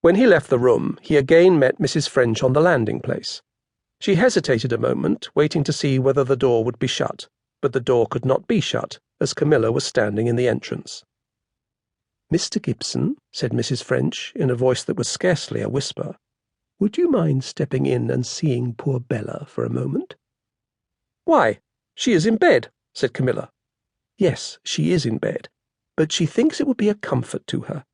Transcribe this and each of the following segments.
When he left the room, he again met Mrs. French on the landing-place. She hesitated a moment, waiting to see whether the door would be shut, but the door could not be shut, as Camilla was standing in the entrance. "Mr. Gibson," said Mrs. French, in a voice that was scarcely a whisper, "would you mind stepping in and seeing poor Bella for a moment?" "Why, she is in bed," said Camilla. "Yes, she is in bed, but she thinks it would be a comfort to her.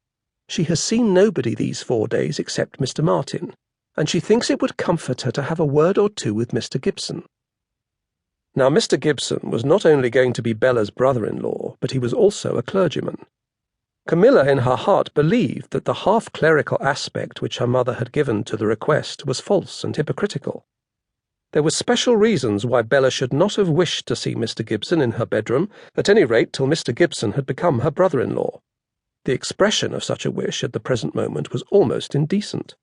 She has seen nobody these 4 days except Mr. Martin, and she thinks it would comfort her to have a word or two with Mr. Gibson." Now, Mr. Gibson was not only going to be Bella's brother-in-law, but he was also a clergyman. Camilla in her heart believed that the half-clerical aspect which her mother had given to the request was false and hypocritical. There were special reasons why Bella should not have wished to see Mr. Gibson in her bedroom, at any rate till Mr. Gibson had become her brother-in-law. The expression of such a wish at the present moment was almost indecent.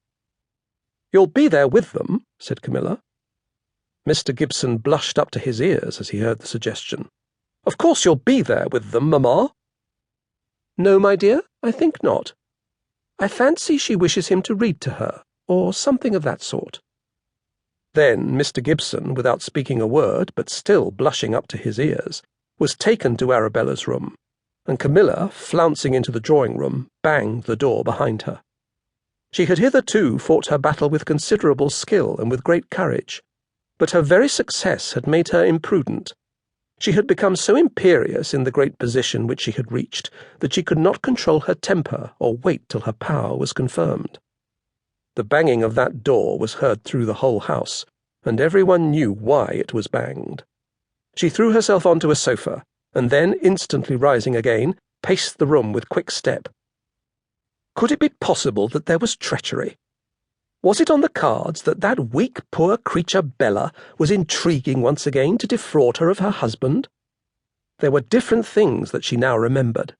"You'll be there with them," said Camilla. Mr. Gibson blushed up to his ears as he heard the suggestion. "Of course you'll be there with them, mamma." "No, my dear, I think not. I fancy she wishes him to read to her, or something of that sort." Then Mr. Gibson, without speaking a word, but still blushing up to his ears, was taken to Arabella's room, and Camilla, flouncing into the drawing-room, banged the door behind her. She had hitherto fought her battle with considerable skill and with great courage, but her very success had made her imprudent. She had become so imperious in the great position which she had reached that she could not control her temper or wait till her power was confirmed. The banging of that door was heard through the whole house, and everyone knew why it was banged. She threw herself onto a sofa, and then, instantly rising again, paced the room with quick step. Could it be possible that there was treachery? Was it on the cards that that weak, poor creature Bella was intriguing once again to defraud her of her husband? There were different things that she now remembered.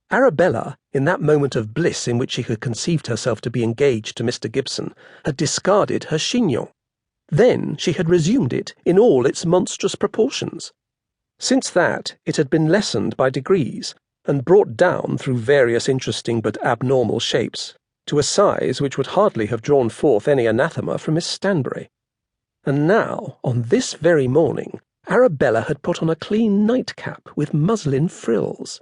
Arabella, in that moment of bliss in which she had conceived herself to be engaged to Mr. Gibson, had discarded her chignon. Then she had resumed it in all its monstrous proportions. Since that, it had been lessened by degrees, and brought down through various interesting but abnormal shapes, to a size which would hardly have drawn forth any anathema from Miss Stanbury. And now, on this very morning, Arabella had put on a clean nightcap with muslin frills.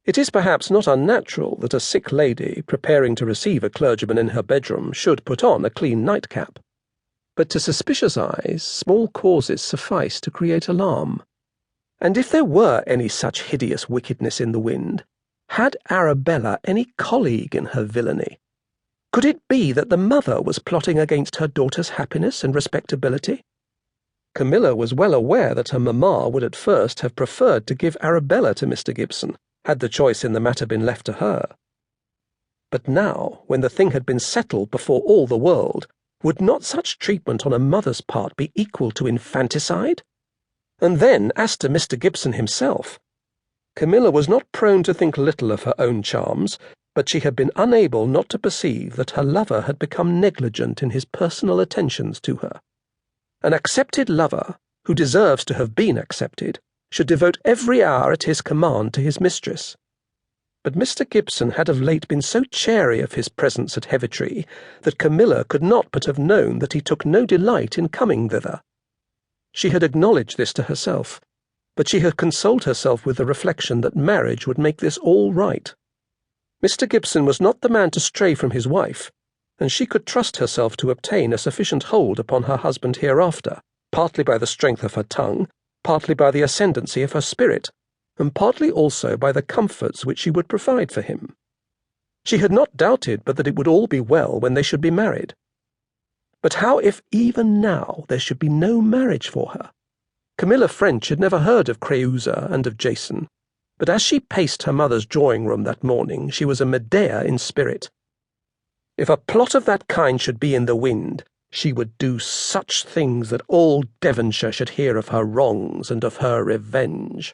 It is perhaps not unnatural that a sick lady, preparing to receive a clergyman in her bedroom, should put on a clean nightcap. But to suspicious eyes, small causes suffice to create alarm. And if there were any such hideous wickedness in the wind, had Arabella any colleague in her villainy? Could it be that the mother was plotting against her daughter's happiness and respectability? Camilla was well aware that her mamma would at first have preferred to give Arabella to Mr. Gibson, had the choice in the matter been left to her. But now, when the thing had been settled before all the world, would not such treatment on a mother's part be equal to infanticide? And then, as to Mr. Gibson himself, Camilla was not prone to think little of her own charms, but she had been unable not to perceive that her lover had become negligent in his personal attentions to her. An accepted lover, who deserves to have been accepted, should devote every hour at his command to his mistress. But Mr. Gibson had of late been so chary of his presence at Heavitree that Camilla could not but have known that he took no delight in coming thither. She had acknowledged this to herself, but she had consoled herself with the reflection that marriage would make this all right. Mr. Gibson was not the man to stray from his wife, and she could trust herself to obtain a sufficient hold upon her husband hereafter, partly by the strength of her tongue, partly by the ascendancy of her spirit, and partly also by the comforts which she would provide for him. She had not doubted but that it would all be well when they should be married. But how if even now there should be no marriage for her? Camilla French had never heard of Creusa and of Jason, but as she paced her mother's drawing-room that morning, she was a Medea in spirit. If a plot of that kind should be in the wind, she would do such things that all Devonshire should hear of her wrongs and of her revenge.